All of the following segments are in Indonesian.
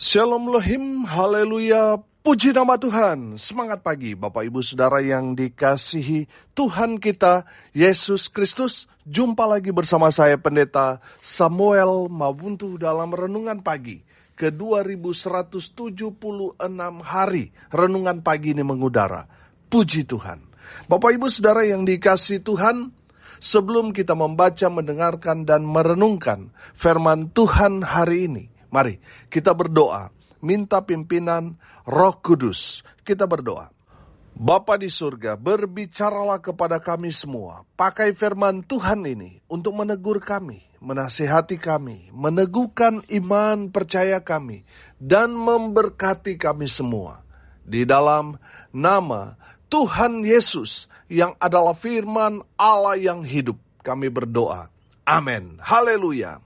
Shalom Lohim, haleluya, puji nama Tuhan. Semangat pagi Bapak Ibu Saudara yang dikasihi Tuhan kita, Yesus Kristus. Jumpa lagi bersama saya Pendeta Samuel Mabuntu dalam Renungan Pagi ke 2176 hari. Renungan pagi ini mengudara, puji Tuhan. Bapak Ibu Saudara yang dikasihi Tuhan, sebelum kita membaca, mendengarkan, dan merenungkan firman Tuhan hari ini, mari kita berdoa, minta pimpinan Roh Kudus. Kita berdoa. Bapa di surga, berbicaralah kepada kami semua. Pakai firman Tuhan ini untuk menegur kami, menasihati kami, meneguhkan iman percaya kami, dan memberkati kami semua. Di dalam nama Tuhan Yesus yang adalah firman Allah yang hidup, kami berdoa. Amin. Haleluya.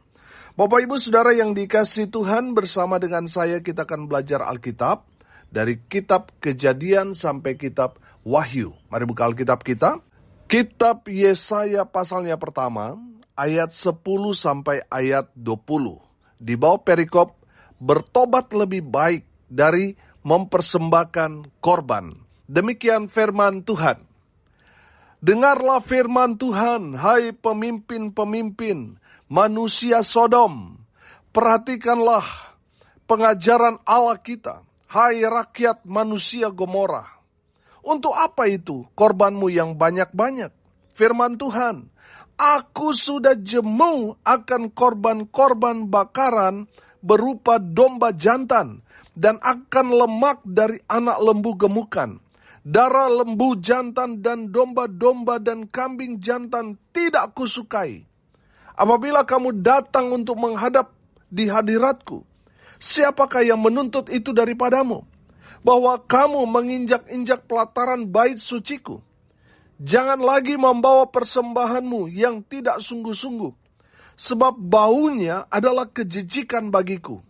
Bapak Ibu Saudara yang dikasihi Tuhan, bersama dengan saya kita akan belajar Alkitab dari kitab Kejadian sampai kitab Wahyu. Mari buka Alkitab kita. Kitab Yesaya pasalnya pertama, ayat 10 sampai ayat 20. Di bawah perikop, bertobat lebih baik dari mempersembahkan korban. Demikian firman Tuhan. Dengarlah firman Tuhan, hai pemimpin-pemimpin manusia Sodom, perhatikanlah pengajaran Allah kita, hai rakyat manusia Gomora. Untuk apa itu korbanmu yang banyak-banyak? Firman Tuhan, aku sudah jemu akan korban-korban bakaran berupa domba jantan, dan akan lemak dari anak lembu gemukan. Darah lembu jantan dan domba-domba dan kambing jantan tidak kusukai. Apabila kamu datang untuk menghadap di hadiratku, siapakah yang menuntut itu daripadamu? Bahwa kamu menginjak-injak pelataran bait suciku. Jangan lagi membawa persembahanmu yang tidak sungguh-sungguh, sebab baunya adalah kejijikan bagiku.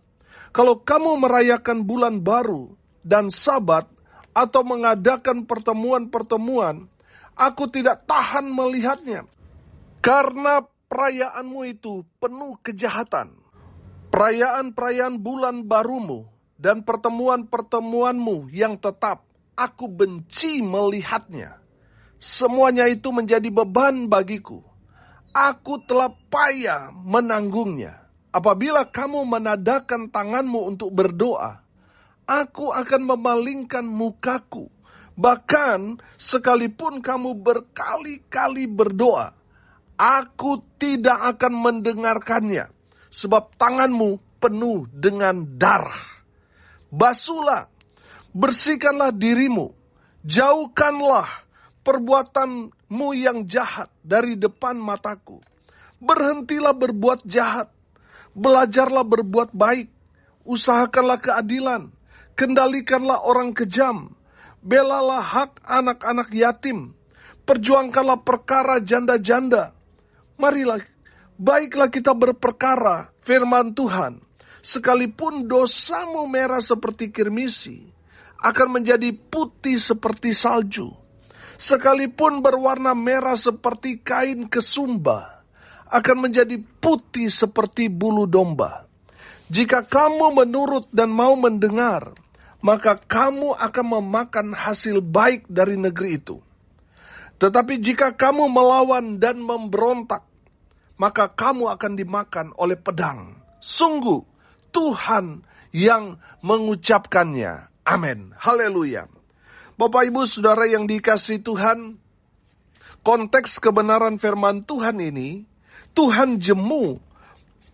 Kalau kamu merayakan bulan baru dan Sabat atau mengadakan pertemuan-pertemuan, aku tidak tahan melihatnya. Karena perayaanmu itu penuh kejahatan. Perayaan-perayaan bulan barumu dan pertemuan-pertemuanmu yang tetap, aku benci melihatnya. Semuanya itu menjadi beban bagiku. Aku telah payah menanggungnya. Apabila kamu menadahkan tanganmu untuk berdoa, aku akan memalingkan mukaku. Bahkan sekalipun kamu berkali-kali berdoa, aku tidak akan mendengarkannya, sebab tanganmu penuh dengan darah. Basuhlah, bersihkanlah dirimu, jauhkanlah perbuatanmu yang jahat dari depan mataku. Berhentilah berbuat jahat, belajarlah berbuat baik, usahakanlah keadilan, kendalikanlah orang kejam, belalah hak anak-anak yatim, perjuangkanlah perkara janda-janda. Marilah, baiklah kita berperkara firman Tuhan. Sekalipun dosamu merah seperti kirmisi, akan menjadi putih seperti salju. Sekalipun berwarna merah seperti kain kesumba, akan menjadi putih seperti bulu domba. Jika kamu menurut dan mau mendengar, maka kamu akan memakan hasil baik dari negeri itu. Tetapi jika kamu melawan dan memberontak, maka kamu akan dimakan oleh pedang. Sungguh, Tuhan yang mengucapkannya. Amin. Haleluya. Bapak Ibu Saudara yang dikasihi Tuhan, konteks kebenaran firman Tuhan ini, Tuhan jemu,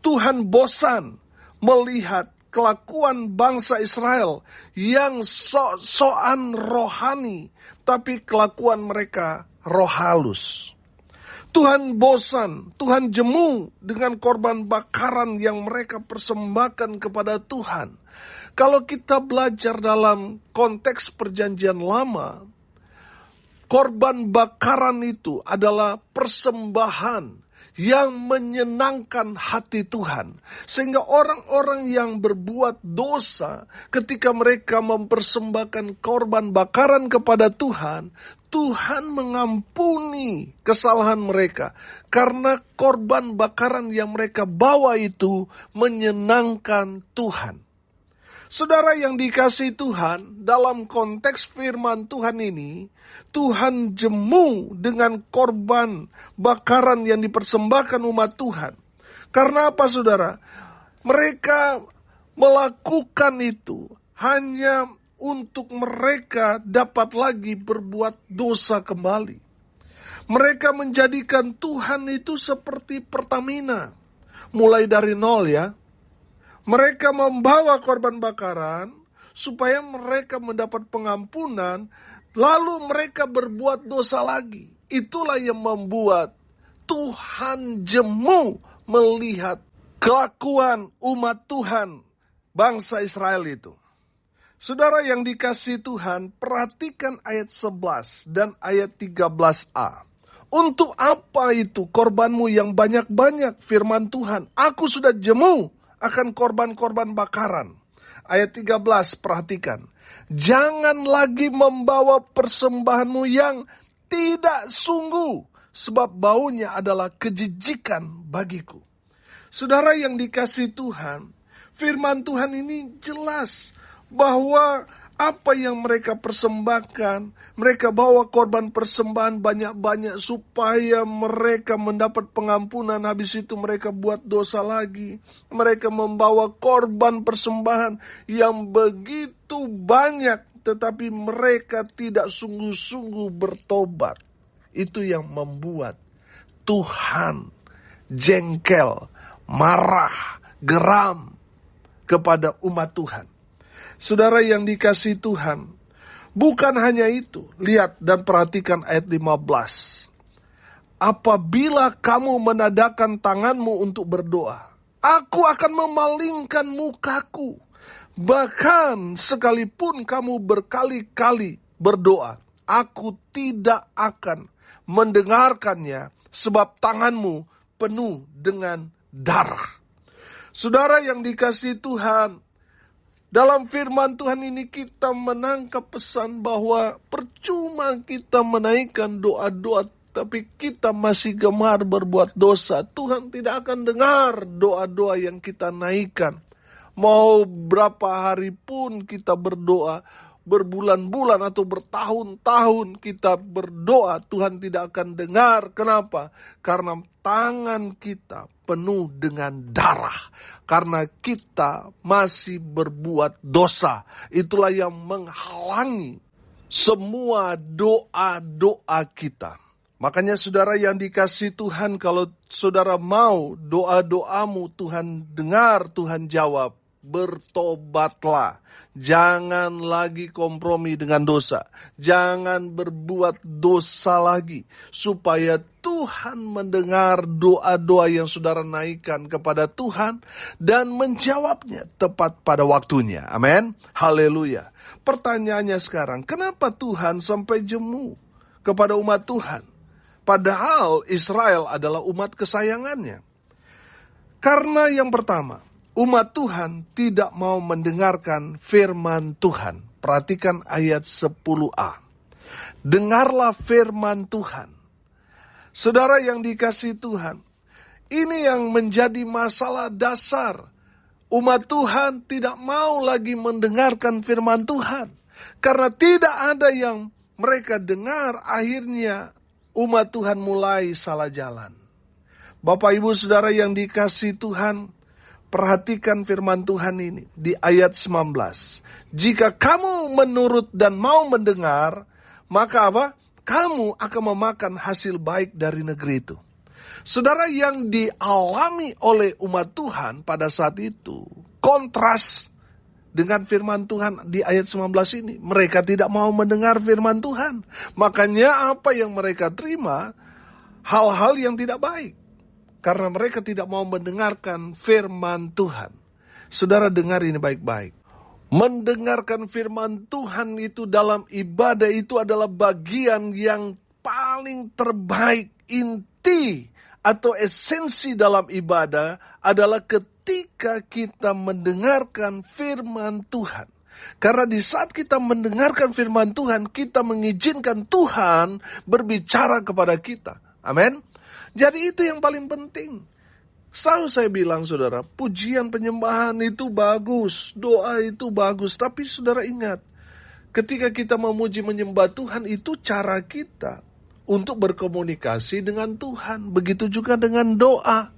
Tuhan bosan melihat kelakuan bangsa Israel yang sok-sokan rohani, tapi kelakuan mereka roh halus. Tuhan bosan, Tuhan jemu dengan korban bakaran yang mereka persembahkan kepada Tuhan. Kalau kita belajar dalam konteks perjanjian lama, korban bakaran itu adalah persembahan yang menyenangkan hati Tuhan. Sehingga orang-orang yang berbuat dosa, ketika mereka mempersembahkan korban bakaran kepada Tuhan, Tuhan mengampuni kesalahan mereka. Karena korban bakaran yang mereka bawa itu menyenangkan Tuhan. Saudara yang dikasihi Tuhan, dalam konteks firman Tuhan ini, Tuhan jemu dengan korban bakaran yang dipersembahkan umat Tuhan. Karena apa, saudara? Mereka melakukan itu hanya untuk mereka dapat lagi berbuat dosa kembali. Mereka menjadikan Tuhan itu seperti Pertamina. Mulai dari nol ya. Mereka membawa korban bakaran supaya mereka mendapat pengampunan, lalu mereka berbuat dosa lagi. Itulah yang membuat Tuhan jemu melihat kelakuan umat Tuhan, bangsa Israel itu. Saudara yang dikasihi Tuhan, perhatikan ayat 11 dan ayat 13a. Untuk apa itu korbanmu yang banyak-banyak, firman Tuhan? Aku sudah jemu akan korban-korban bakaran. Ayat 13, perhatikan. Jangan lagi membawa persembahanmu yang tidak sungguh, sebab baunya adalah kejijikan bagiku. Saudara yang dikasihi Tuhan, firman Tuhan ini jelas bahwa apa yang mereka persembahkan, mereka bawa korban persembahan banyak-banyak supaya mereka mendapat pengampunan. Habis itu mereka buat dosa lagi. Mereka membawa korban persembahan yang begitu banyak, tetapi mereka tidak sungguh-sungguh bertobat. Itu yang membuat Tuhan jengkel, marah, geram kepada umat Tuhan. Saudara yang dikasihi Tuhan, bukan hanya itu. Lihat dan perhatikan ayat 15. Apabila kamu menadahkan tanganmu untuk berdoa, aku akan memalingkan mukaku. Bahkan sekalipun kamu berkali-kali berdoa, aku tidak akan mendengarkannya sebab tanganmu penuh dengan darah. Saudara yang dikasihi Tuhan, dalam firman Tuhan ini kita menangkap pesan bahwa percuma kita menaikkan doa-doa, tapi kita masih gemar berbuat dosa. Tuhan tidak akan dengar doa-doa yang kita naikkan. Mau berapa hari pun kita berdoa, berbulan-bulan atau bertahun-tahun kita berdoa, Tuhan tidak akan dengar. Kenapa? Karena tangan kita penuh dengan darah. Karena kita masih berbuat dosa. Itulah yang menghalangi semua doa-doa kita. Makanya saudara yang dikasihi Tuhan, kalau saudara mau doa-doamu Tuhan dengar, Tuhan jawab, bertobatlah. Jangan lagi kompromi dengan dosa. Jangan berbuat dosa lagi. Supaya Tuhan mendengar doa-doa yang saudara naikkan kepada Tuhan dan menjawabnya tepat pada waktunya. Amin. Haleluya. Pertanyaannya sekarang, kenapa Tuhan sampai jemu kepada umat Tuhan? Padahal Israel adalah umat kesayangannya. Karena yang pertama, umat Tuhan tidak mau mendengarkan firman Tuhan. Perhatikan ayat 10a. Dengarlah firman Tuhan. Saudara yang dikasihi Tuhan, ini yang menjadi masalah dasar. Umat Tuhan tidak mau lagi mendengarkan firman Tuhan. Karena tidak ada yang mereka dengar, akhirnya umat Tuhan mulai salah jalan. Bapak Ibu Saudara yang dikasihi Tuhan, perhatikan firman Tuhan ini di ayat 19. Jika kamu menurut dan mau mendengar, maka apa? Kamu akan memakan hasil baik dari negeri itu. Saudara, yang dialami oleh umat Tuhan pada saat itu kontras dengan firman Tuhan di ayat 19 ini. Mereka tidak mau mendengar firman Tuhan. Makanya apa yang mereka terima, hal-hal yang tidak baik. Karena mereka tidak mau mendengarkan firman Tuhan. Saudara, dengar ini baik-baik. Mendengarkan firman Tuhan itu dalam ibadah itu adalah bagian yang paling terbaik. Inti atau esensi dalam ibadah adalah ketika kita mendengarkan firman Tuhan. Karena di saat kita mendengarkan firman Tuhan, kita mengizinkan Tuhan berbicara kepada kita. Amin. Jadi itu yang paling penting. Selalu saya bilang saudara, pujian penyembahan itu bagus, doa itu bagus. Tapi saudara ingat, ketika kita memuji menyembah Tuhan itu cara kita untuk berkomunikasi dengan Tuhan. Begitu juga dengan doa.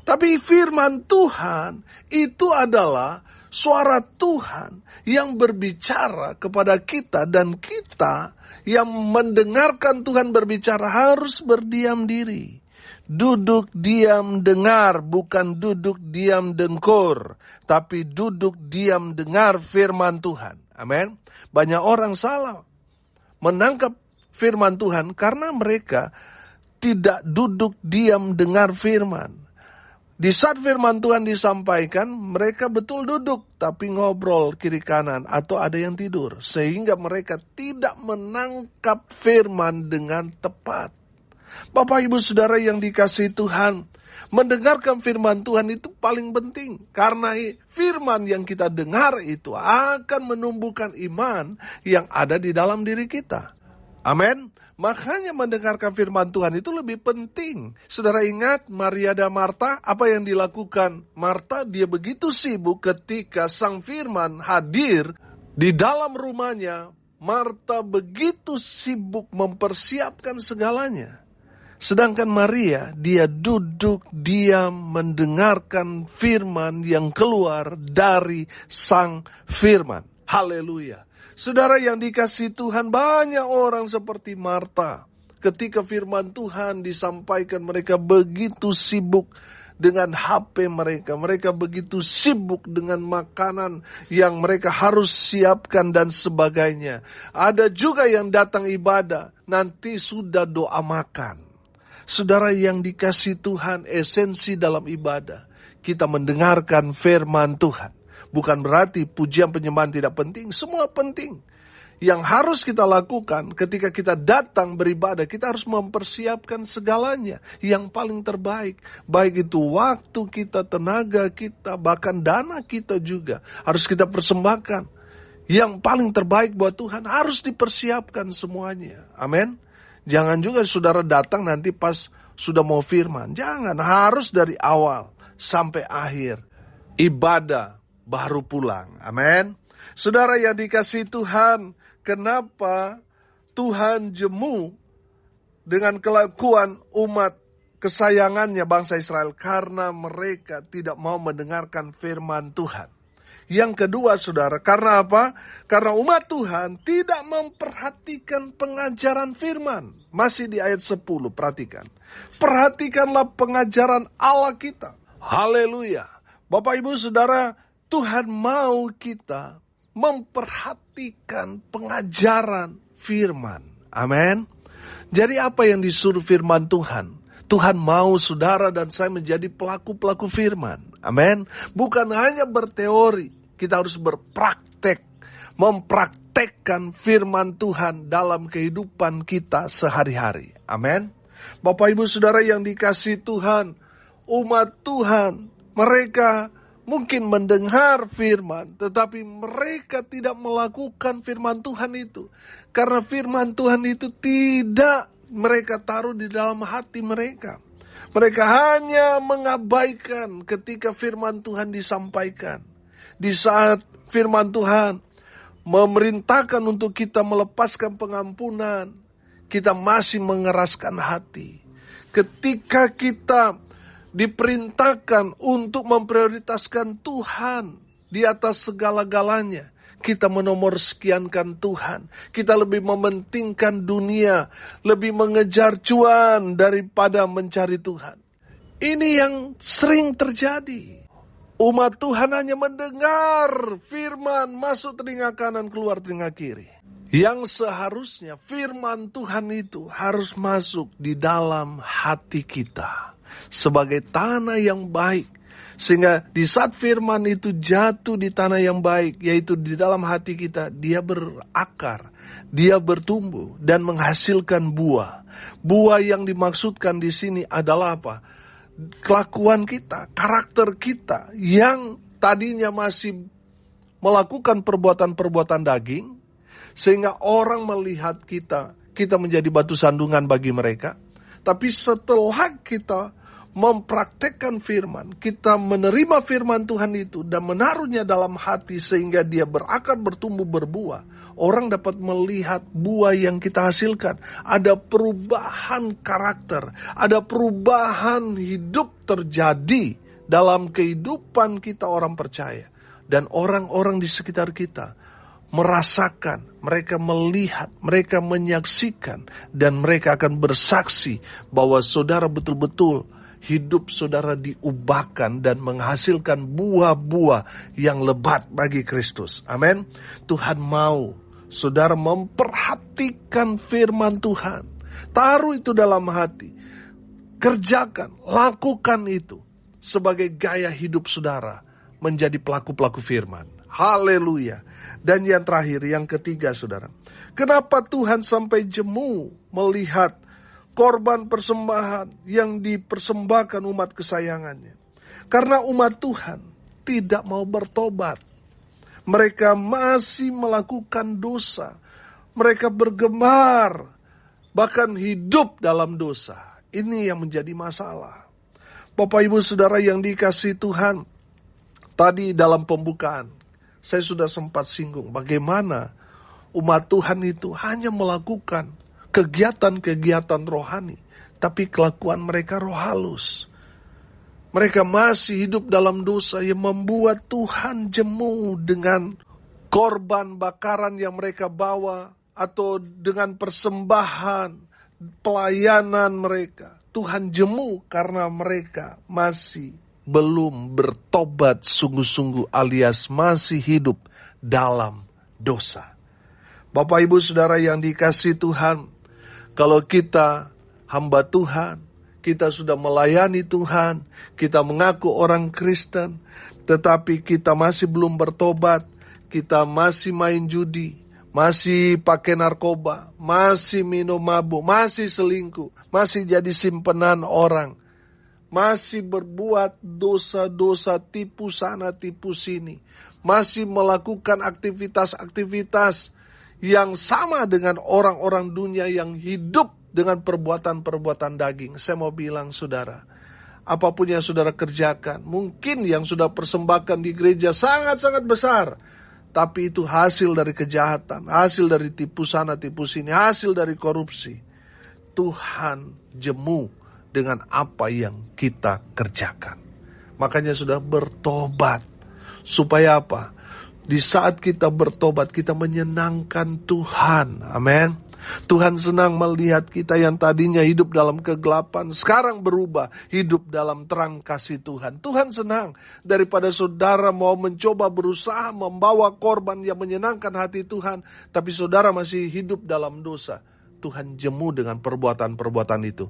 Tapi firman Tuhan itu adalah suara Tuhan yang berbicara kepada kita. Dan kita yang mendengarkan Tuhan berbicara harus berdiam diri. Duduk diam dengar, bukan duduk diam dengkur, tapi duduk diam dengar firman Tuhan. Amin. Banyak orang salah menangkap firman Tuhan karena mereka tidak duduk diam dengar firman. Di saat firman Tuhan disampaikan, mereka betul duduk, tapi ngobrol kiri kanan atau ada yang tidur. Sehingga mereka tidak menangkap firman dengan tepat. Bapak Ibu Saudara yang dikasihi Tuhan, mendengarkan firman Tuhan itu paling penting. Karena firman yang kita dengar itu akan menumbuhkan iman yang ada di dalam diri kita. Amin. Makanya mendengarkan firman Tuhan itu lebih penting. Saudara ingat Maria dan Marta, apa yang dilakukan Marta? Dia begitu sibuk ketika sang firman hadir di dalam rumahnya. Marta begitu sibuk mempersiapkan segalanya. Sedangkan Maria, dia duduk diam mendengarkan firman yang keluar dari sang firman. Haleluya. Saudara yang dikasihi Tuhan, banyak orang seperti Marta. Ketika firman Tuhan disampaikan, mereka begitu sibuk dengan HP mereka. Mereka begitu sibuk dengan makanan yang mereka harus siapkan dan sebagainya. Ada juga yang datang ibadah, nanti sudah doa makan. Saudara yang dikasihi Tuhan, esensi dalam ibadah, kita mendengarkan firman Tuhan. Bukan berarti pujian penyembahan tidak penting, semua penting. Yang harus kita lakukan ketika kita datang beribadah, kita harus mempersiapkan segalanya yang paling terbaik. Baik itu waktu kita, tenaga kita, bahkan dana kita juga harus kita persembahkan. Yang paling terbaik buat Tuhan harus dipersiapkan semuanya. Amin. Jangan juga saudara datang nanti pas sudah mau firman. Jangan, harus dari awal sampai akhir. Ibadah baru pulang. Amin. Saudara yang dikasihi Tuhan, kenapa Tuhan jemu dengan kelakuan umat kesayangannya bangsa Israel? Karena mereka tidak mau mendengarkan firman Tuhan. Yang kedua saudara, karena apa? Karena umat Tuhan tidak memperhatikan pengajaran firman. Masih di ayat 10, perhatikan. Perhatikanlah pengajaran Allah kita. Haleluya. Bapak Ibu Saudara, Tuhan mau kita memperhatikan pengajaran firman. Amin. Jadi apa yang disuruh firman Tuhan? Tuhan mau saudara dan saya menjadi pelaku-pelaku firman. Amin. Bukan hanya berteori, kita harus berpraktek. Mempraktekkan firman Tuhan dalam kehidupan kita sehari-hari. Amin. Bapak Ibu Saudara yang dikasihi Tuhan, umat Tuhan, mereka mungkin mendengar firman, tetapi mereka tidak melakukan firman Tuhan itu. Karena firman Tuhan itu tidak mereka taruh di dalam hati mereka. Mereka hanya mengabaikan ketika firman Tuhan disampaikan. Di saat firman Tuhan memerintahkan untuk kita melepaskan pengampunan, kita masih mengeraskan hati. Ketika kita diperintahkan untuk memprioritaskan Tuhan di atas segala-galanya, kita menomorsekiankan Tuhan. Kita lebih mementingkan dunia, lebih mengejar cuan daripada mencari Tuhan. Ini yang sering terjadi. Umat Tuhan hanya mendengar firman masuk telinga kanan, keluar telinga kiri. Yang seharusnya firman Tuhan itu harus masuk di dalam hati kita sebagai tanah yang baik. Sehingga di saat firman itu jatuh di tanah yang baik, yaitu di dalam hati kita, dia berakar, dia bertumbuh dan menghasilkan buah. Buah yang dimaksudkan di sini adalah apa? Kelakuan kita, karakter kita yang tadinya masih melakukan perbuatan-perbuatan daging, sehingga orang melihat kita menjadi batu sandungan bagi mereka. Tapi setelah kita mempraktekkan firman, kita menerima firman Tuhan itu dan menaruhnya dalam hati sehingga dia berakar, bertumbuh, berbuah, orang dapat melihat buah yang kita hasilkan. Ada perubahan karakter, ada perubahan hidup terjadi dalam kehidupan kita orang percaya. Dan orang-orang di sekitar kita merasakan, mereka melihat, mereka menyaksikan, dan mereka akan bersaksi bahwa saudara betul-betul hidup saudara diubahkan dan menghasilkan buah-buah yang lebat bagi Kristus. Amin. Tuhan mau saudara memperhatikan firman Tuhan. Taruh itu dalam hati. Kerjakan, lakukan itu sebagai gaya hidup saudara menjadi pelaku-pelaku firman. Haleluya. Dan yang terakhir, yang ketiga saudara. Kenapa Tuhan sampai jemu melihat korban persembahan yang dipersembahkan umat kesayangannya? Karena umat Tuhan tidak mau bertobat. Mereka masih melakukan dosa. Mereka bergemar, bahkan hidup dalam dosa. Ini yang menjadi masalah. Bapak Ibu Saudara yang dikasihi Tuhan, tadi dalam pembukaan saya sudah sempat singgung bagaimana umat Tuhan itu hanya melakukan kegiatan-kegiatan rohani, tapi kelakuan mereka roh halus. Mereka masih hidup dalam dosa yang membuat Tuhan jemu dengan korban bakaran yang mereka bawa, atau dengan persembahan pelayanan mereka. Tuhan jemu karena mereka masih belum bertobat sungguh-sungguh, alias masih hidup dalam dosa. Bapak Ibu Saudara yang dikasihi Tuhan, kalau kita hamba Tuhan, kita sudah melayani Tuhan, kita mengaku orang Kristen, tetapi kita masih belum bertobat, kita masih main judi, masih pakai narkoba, masih minum mabuk, masih selingkuh, masih jadi simpenan orang, masih berbuat dosa-dosa, tipu sana, tipu sini, masih melakukan aktivitas-aktivitas yang sama dengan orang-orang dunia yang hidup dengan perbuatan-perbuatan daging. Saya mau bilang saudara, apapun yang saudara kerjakan, mungkin yang sudah persembahkan di gereja sangat-sangat besar, tapi itu hasil dari kejahatan, hasil dari tipu sana, tipu sini, hasil dari korupsi. Tuhan jemu dengan apa yang kita kerjakan. Makanya sudah bertobat. Supaya apa? Di saat kita bertobat, kita menyenangkan Tuhan. Amin. Tuhan senang melihat kita yang tadinya hidup dalam kegelapan, sekarang berubah hidup dalam terang kasih Tuhan. Tuhan senang daripada saudara mau mencoba berusaha membawa korban yang menyenangkan hati Tuhan, tapi saudara masih hidup dalam dosa. Tuhan jemu dengan perbuatan-perbuatan itu.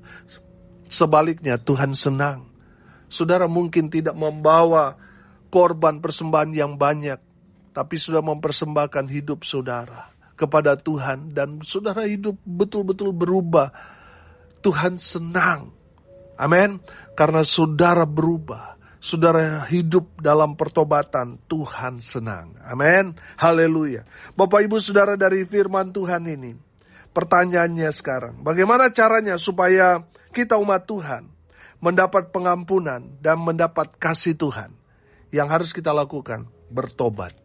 Sebaliknya Tuhan senang. Saudara mungkin tidak membawa korban persembahan yang banyak, tapi sudah mempersembahkan hidup saudara kepada Tuhan, dan saudara hidup betul-betul berubah. Tuhan senang. Amin. Karena saudara berubah, saudara hidup dalam pertobatan, Tuhan senang. Amin. Haleluya. Bapak Ibu Saudara, dari firman Tuhan ini, pertanyaannya sekarang, bagaimana caranya supaya kita umat Tuhan mendapat pengampunan dan mendapat kasih Tuhan? Yang harus kita lakukan, bertobat.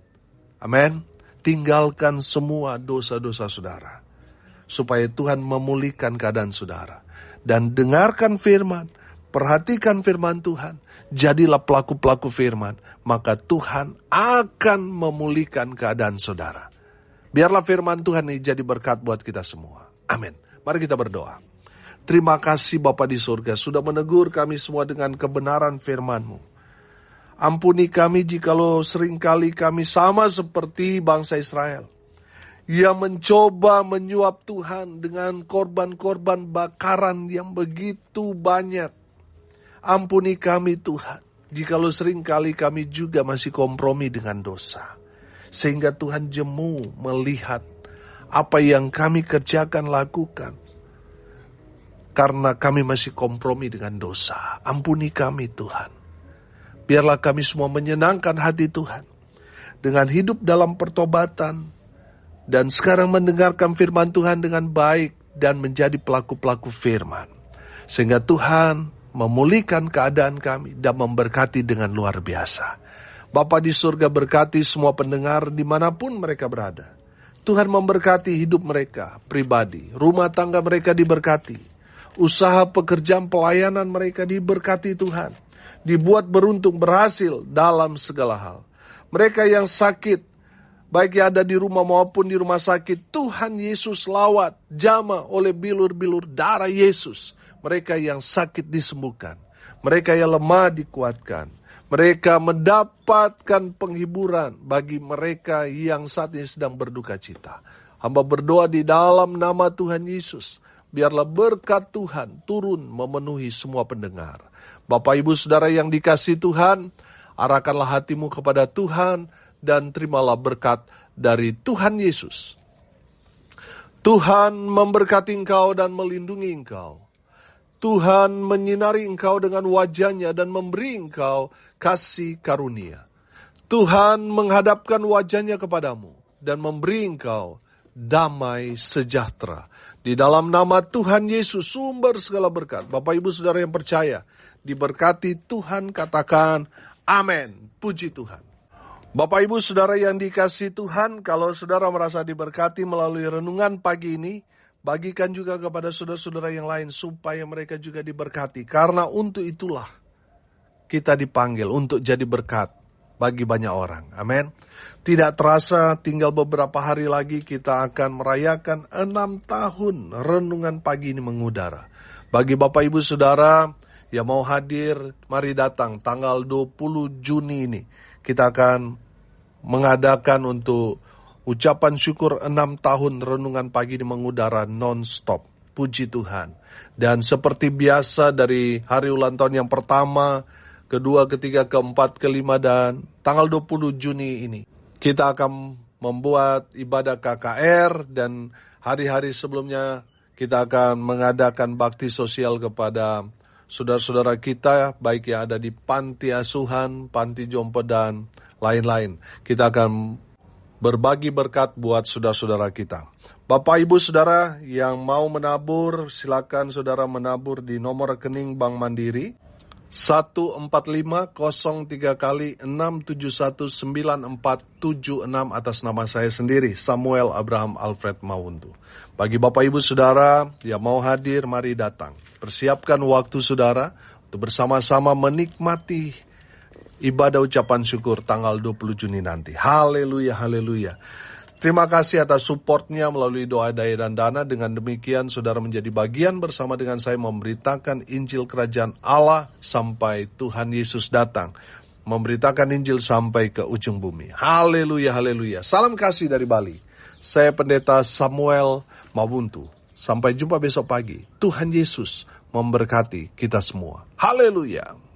Amin. Tinggalkan semua dosa-dosa saudara, supaya Tuhan memulihkan keadaan saudara. Dan dengarkan firman, perhatikan firman Tuhan, jadilah pelaku-pelaku firman, maka Tuhan akan memulihkan keadaan saudara. Biarlah firman Tuhan ini jadi berkat buat kita semua. Amin. Mari kita berdoa. Terima kasih Bapa di surga, sudah menegur kami semua dengan kebenaran firman-Mu. Ampuni kami jikalau seringkali kami sama seperti bangsa Israel yang mencoba menyuap Tuhan dengan korban-korban bakaran yang begitu banyak. Ampuni kami Tuhan, jikalau seringkali kami juga masih kompromi dengan dosa. Sehingga Tuhan jemu melihat apa yang kami kerjakan, lakukan, karena kami masih kompromi dengan dosa. Ampuni kami Tuhan. Biarlah kami semua menyenangkan hati Tuhan dengan hidup dalam pertobatan, dan sekarang mendengarkan firman Tuhan dengan baik dan menjadi pelaku-pelaku firman. Sehingga Tuhan memulihkan keadaan kami, dan memberkati dengan luar biasa. Bapa di surga berkati semua pendengar dimanapun mereka berada. Tuhan memberkati hidup mereka pribadi, rumah tangga mereka diberkati, usaha pekerjaan pelayanan mereka diberkati Tuhan, dibuat beruntung berhasil dalam segala hal. Mereka yang sakit, baik yang ada di rumah maupun di rumah sakit, Tuhan Yesus lawat, jamah oleh bilur-bilur darah Yesus. Mereka yang sakit disembuhkan, mereka yang lemah dikuatkan, mereka mendapatkan penghiburan bagi mereka yang saat ini sedang berduka cita. Hamba berdoa di dalam nama Tuhan Yesus, biarlah berkat Tuhan turun memenuhi semua pendengar. Bapak Ibu Saudara yang dikasihi Tuhan, arahkanlah hatimu kepada Tuhan, dan terimalah berkat dari Tuhan Yesus. Tuhan memberkati engkau dan melindungi engkau. Tuhan menyinari engkau dengan wajah-Nya dan memberi engkau kasih karunia. Tuhan menghadapkan wajah-Nya kepadamu dan memberi engkau damai sejahtera. Di dalam nama Tuhan Yesus, sumber segala berkat. Bapak Ibu Saudara yang percaya, diberkati Tuhan, katakan amin. Puji Tuhan. Bapak Ibu Saudara yang dikasihi Tuhan, kalau saudara merasa diberkati melalui renungan pagi ini, bagikan juga kepada saudara-saudara yang lain supaya mereka juga diberkati. Karena untuk itulah kita dipanggil untuk jadi berkat bagi banyak orang. Amin. Tidak terasa tinggal beberapa hari lagi kita akan merayakan 6 tahun renungan pagi ini mengudara. Bagi Bapak Ibu Saudara yang mau hadir, mari datang tanggal 20 Juni ini. Kita akan mengadakan untuk ucapan syukur 6 tahun renungan pagi ini mengudara non-stop. Puji Tuhan. Dan seperti biasa dari hari ulang tahun yang pertama, kedua, ketiga, keempat, kelima, dan tanggal 20 Juni ini, kita akan membuat ibadah KKR, dan hari-hari sebelumnya kita akan mengadakan bakti sosial kepada saudara-saudara kita, baik yang ada di panti asuhan, panti jompo, dan lain-lain. Kita akan berbagi berkat buat saudara-saudara kita. Bapak Ibu Saudara yang mau menabur, silakan saudara menabur di nomor rekening Bank Mandiri 14503 kali 6719476 atas nama saya sendiri, Samuel Abraham Alfred Mawuntu. Bagi Bapak Ibu Saudara yang mau hadir, mari datang. Persiapkan waktu saudara untuk bersama-sama menikmati ibadah ucapan syukur tanggal 20 Juni nanti. Haleluya, haleluya. Terima kasih atas supportnya melalui doa, daya, dan dana. Dengan demikian saudara menjadi bagian bersama dengan saya memberitakan Injil Kerajaan Allah sampai Tuhan Yesus datang. Memberitakan Injil sampai ke ujung bumi. Haleluya, haleluya. Salam kasih dari Bali. Saya Pendeta Samuel Mawuntu. Sampai jumpa besok pagi. Tuhan Yesus memberkati kita semua. Haleluya.